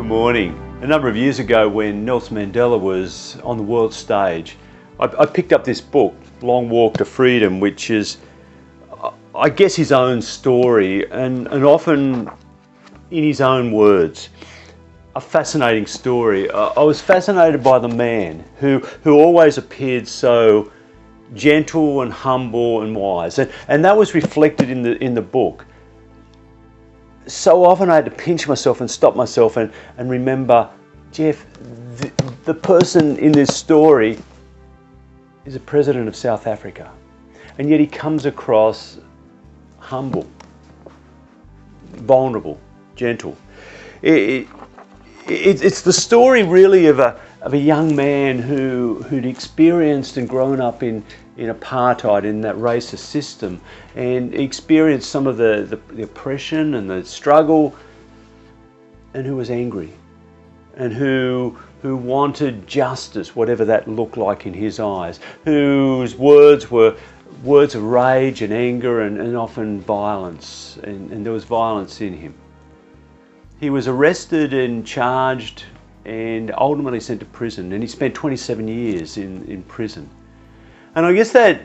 morning. A number of years ago when Nelson Mandela was on the world stage, I picked up this book, Long Walk to Freedom, which is, I guess, his own story and often in his own words. A fascinating story. I was fascinated by the man who always appeared so gentle and humble and wise, and that was reflected in the book. So often I had to pinch myself and stop myself and remember, Jeff, the person in this story is the president of South Africa, and yet he comes across humble, vulnerable, gentle. It's the story really of a young man who'd experienced and grown up in apartheid, in that racist system, and experienced some of the oppression and the struggle, and who was angry, and who wanted justice, whatever that looked like in his eyes, whose words were words of rage and anger and often violence, and there was violence in him. He was arrested and charged and ultimately sent to prison, and he spent 27 years in prison. And I guess that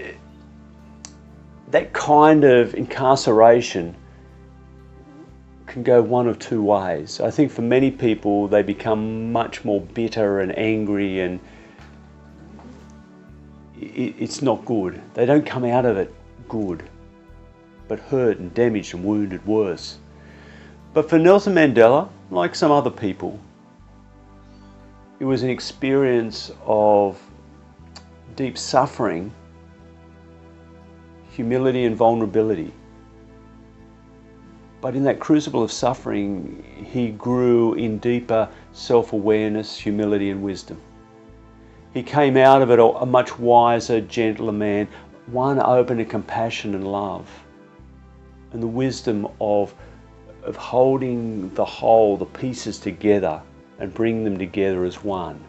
kind of incarceration can go one of two ways. I think for many people they become much more bitter and angry, and it's not good. They don't come out of it good, but hurt and damaged and wounded worse. But for Nelson Mandela, like some other people, it was an experience of deep suffering, humility and vulnerability. But in that crucible of suffering, he grew in deeper self-awareness, humility and wisdom. He came out of it a much wiser, gentler man, one open to compassion and love, and the wisdom of holding the whole, the pieces together, and bringing them together as one.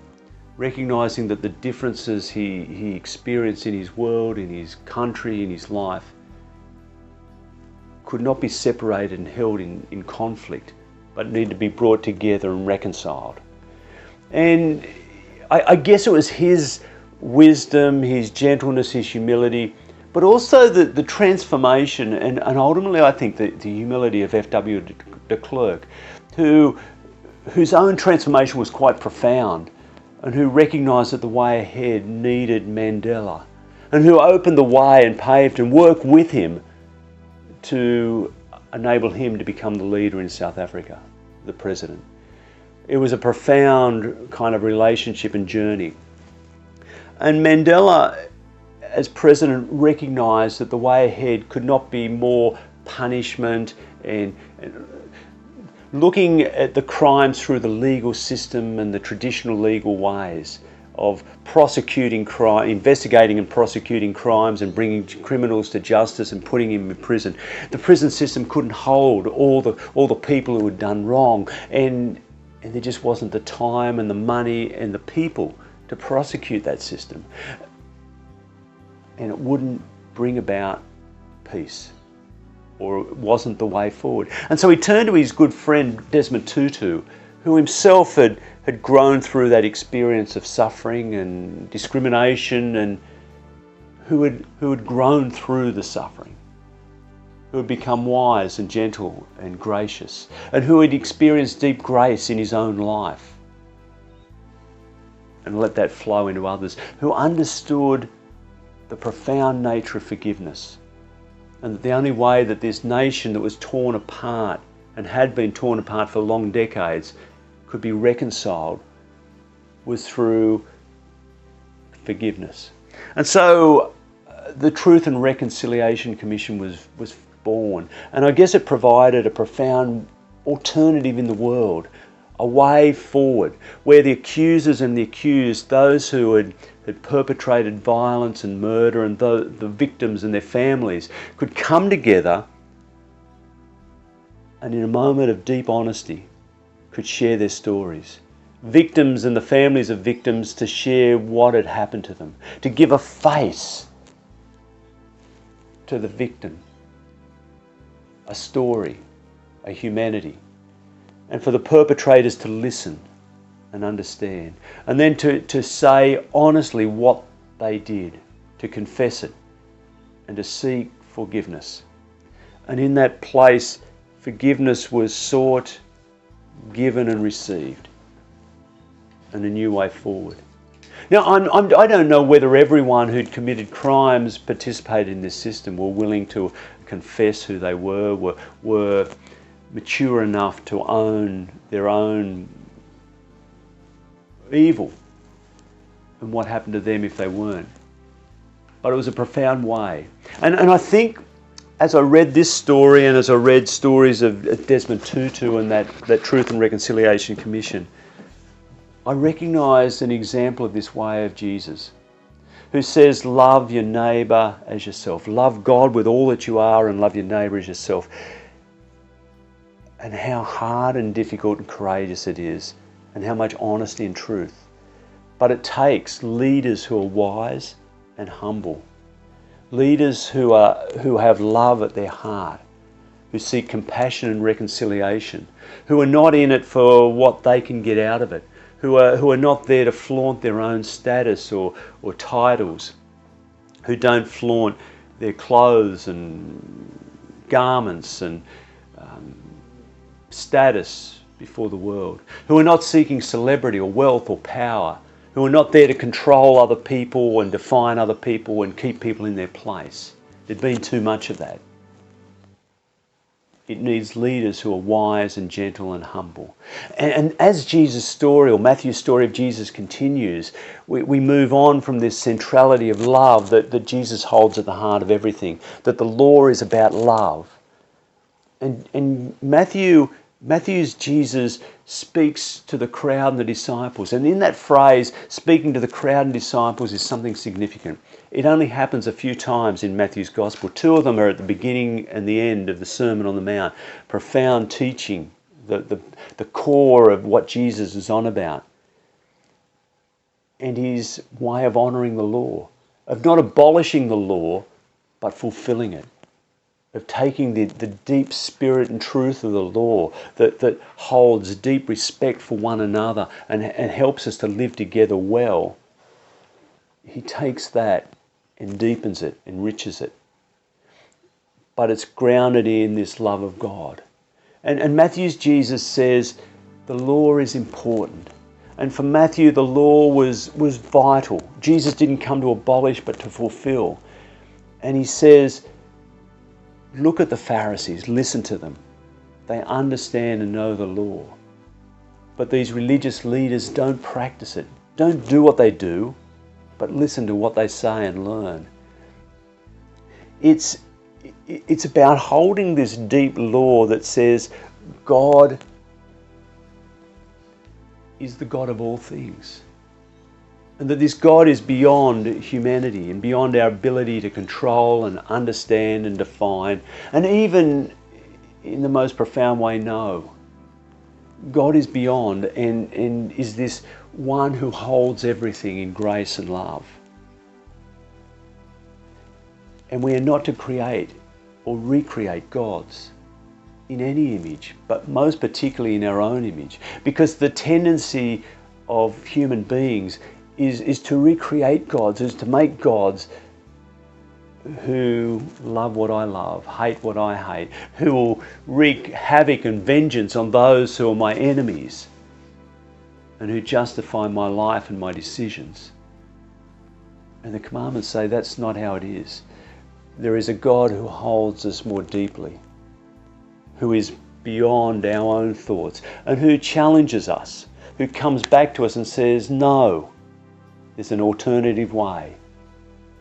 Recognizing that the differences he experienced in his world, in his country, in his life, could not be separated and held in conflict, but needed to be brought together and reconciled. And I guess it was his wisdom, his gentleness, his humility, but also the transformation and ultimately I think the humility of F.W. de Klerk, whose own transformation was quite profound, and who recognised that the way ahead needed Mandela, and who opened the way and paved and worked with him to enable him to become the leader in South Africa, the president. It was a profound kind of relationship and journey. And Mandela, as president, recognised that the way ahead could not be more punishment and looking at the crimes through the legal system and the traditional legal ways of prosecuting crime, investigating and prosecuting crimes and bringing criminals to justice and putting them in prison. The prison system couldn't hold all the people who had done wrong, and there just wasn't the time and the money and the people to prosecute that system. And it wouldn't bring about peace, or it wasn't the way forward. And so he turned to his good friend Desmond Tutu, who himself had grown through that experience of suffering and discrimination, and who had grown through the suffering, who had become wise and gentle and gracious, and who had experienced deep grace in his own life and let that flow into others, who understood the profound nature of forgiveness, and that the only way that this nation that was torn apart and had been torn apart for long decades could be reconciled was through forgiveness. And so the Truth and Reconciliation Commission was born, and I guess it provided a profound alternative in the world, a way forward where the accusers and the accused, those who had perpetrated violence and murder, and the victims and their families could come together and in a moment of deep honesty could share their stories. Victims and the families of victims to share what had happened to them, to give a face to the victim, a story, a humanity. and for the perpetrators to listen and understand, and then to say honestly what they did, to confess it, and to seek forgiveness. And in that place, forgiveness was sought, given and received, and a new way forward. Now, I don't know whether everyone who'd committed crimes participated in this system, were willing to confess who they were mature enough to own their own evil and what happened to them if they weren't. But it was a profound way. And I think as I read this story, and as I read stories of Desmond Tutu and that Truth and Reconciliation Commission, I recognised an example of this way of Jesus, who says, love your neighbour as yourself. Love God with all that you are and love your neighbour as yourself. And how hard and difficult and courageous it is, and how much honesty and truth. But it takes leaders who are wise and humble. Leaders who have love at their heart, who seek compassion and reconciliation, who are not in it for what they can get out of it, who are not there to flaunt their own status or titles, who don't flaunt their clothes and garments and status before the world, who are not seeking celebrity or wealth or power, who are not there to control other people and define other people and keep people in their place. There's been too much of that. It needs leaders who are wise and gentle and humble. And as Jesus' story, or Matthew's story of Jesus continues, we move on from this centrality of love that Jesus holds at the heart of everything, that the law is about love. And Matthew's Jesus speaks to the crowd and the disciples. And in that phrase, speaking to the crowd and disciples, is something significant. It only happens a few times in Matthew's Gospel. Two of them are at the beginning and the end of the Sermon on the Mount. Profound teaching, the core of what Jesus is on about. And his way of honouring the law, of not abolishing the law, but fulfilling it. Of taking the deep spirit and truth of the law that holds deep respect for one another and helps us to live together well. He takes that and deepens it, enriches it. But it's grounded in this love of God. And Matthew's Jesus says the law is important. And for Matthew, the law was vital. Jesus didn't come to abolish but to fulfill. And he says, look at the Pharisees, listen to them. They understand and know the law. But these religious leaders don't practice it. Don't do what they do, but listen to what they say and learn. It's about holding this deep law that says God is the God of all things. And that this God is beyond humanity and beyond our ability to control and understand and define, and even in the most profound way know. God is beyond and is this one who holds everything in grace and love. And we are not to create or recreate gods in any image, but most particularly in our own image, because the tendency of human beings is to recreate gods, is to make gods who love what I love, hate what I hate, who will wreak havoc and vengeance on those who are my enemies, and who justify my life and my decisions. And the commandments say that's not how it is. There is a God who holds us more deeply, who is beyond our own thoughts, and who challenges us, who comes back to us and says, no, there's an alternative way,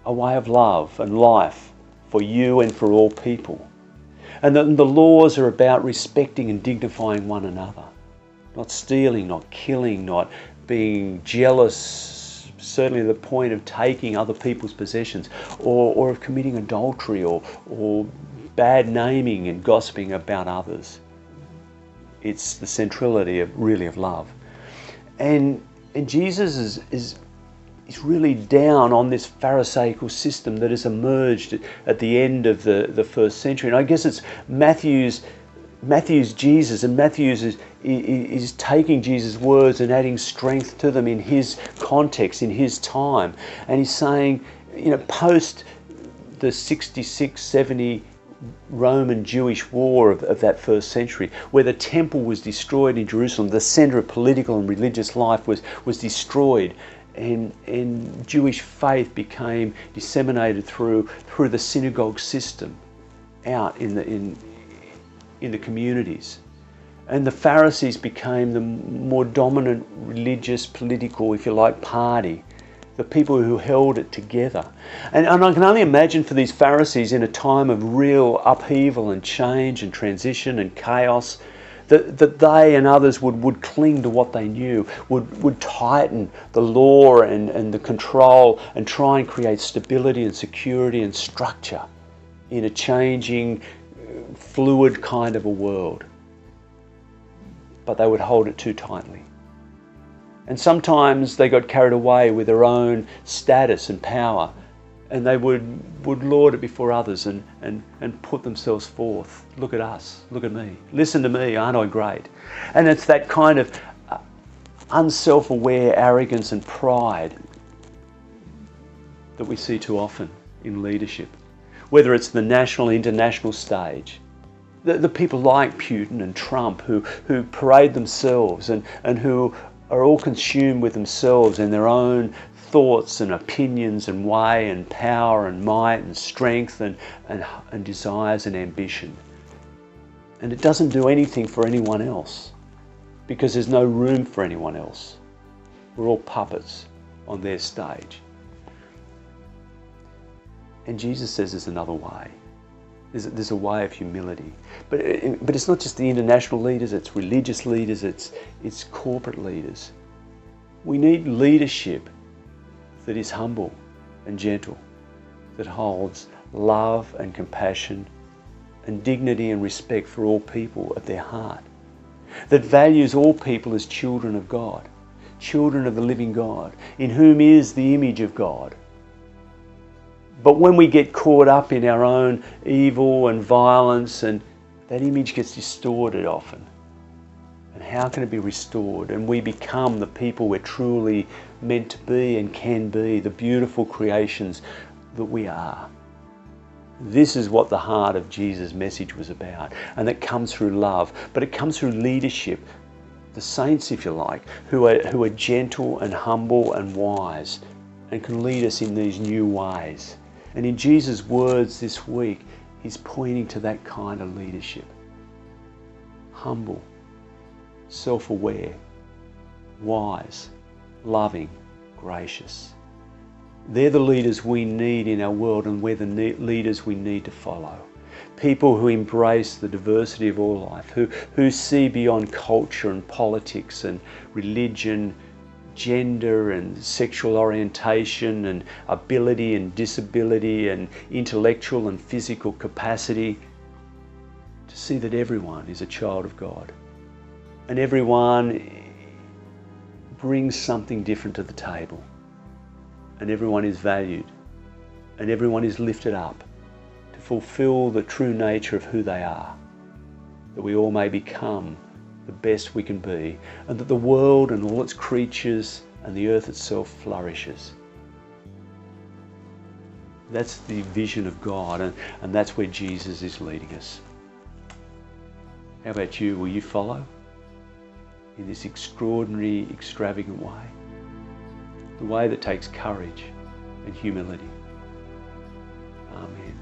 a way of love and life for you and for all people. And the laws are about respecting and dignifying one another, not stealing, not killing, not being jealous, certainly to the point of taking other people's possessions, or of committing adultery or bad naming and gossiping about others. It's the centrality of love. And Jesus is really down on this Pharisaical system that has emerged at the end of the first century. And I guess it's Matthew's Matthew's Jesus, and Matthew's is taking Jesus' words and adding strength to them in his context, in his time. And he's saying, post the 66, 70 Roman Jewish war of that first century, where the temple was destroyed in Jerusalem, the centre of political and religious life was destroyed, and Jewish faith became disseminated through the synagogue system out in the communities. And the Pharisees became the more dominant religious, political, if you like, party, the people who held it together. And I can only imagine for these Pharisees, in a time of real upheaval and change and transition and chaos, that they and others would cling to what they knew, would tighten the law and the control and try and create stability and security and structure in a changing, fluid kind of a world. But they would hold it too tightly. And sometimes they got carried away with their own status and power, and they would lord it before others and put themselves forth. Look at us, look at me, listen to me, aren't I great? And it's that kind of unself-aware arrogance and pride that we see too often in leadership, whether it's the national, international stage. The people like Putin and Trump who parade themselves and who are all consumed with themselves and their own thoughts and opinions and way and power and might and strength and desires and ambition. And it doesn't do anything for anyone else because there's no room for anyone else. We're all puppets on their stage. And Jesus says there's another way. There's a way of humility. But it's not just the international leaders, it's religious leaders, it's corporate leaders. We need leadership that is humble and gentle, that holds love and compassion and dignity and respect for all people at their heart, that values all people as children of God, children of the living God, in whom is the image of God. But when we get caught up in our own evil and violence, and that image gets distorted often. And how can it be restored? And we become the people we're truly meant to be and can be, the beautiful creations that we are. This is what the heart of Jesus' message was about. And that comes through love, but it comes through leadership. The saints, if you like, who are gentle and humble and wise and can lead us in these new ways. And in Jesus' words this week, he's pointing to that kind of leadership. Humble, self-aware, wise, loving, gracious. They're the leaders we need in our world, and we're the leaders we need to follow. People who embrace the diversity of all life, who see beyond culture and politics and religion, gender and sexual orientation and ability and disability and intellectual and physical capacity, to see that everyone is a child of God and everyone brings something different to the table, and everyone is valued and everyone is lifted up to fulfill the true nature of who they are, that we all may become the best we can be, and that the world and all its creatures and the earth itself flourishes. That's the vision of God, and that's where Jesus is leading us. How about you? Will you follow in this extraordinary, extravagant way? The way that takes courage and humility. Amen.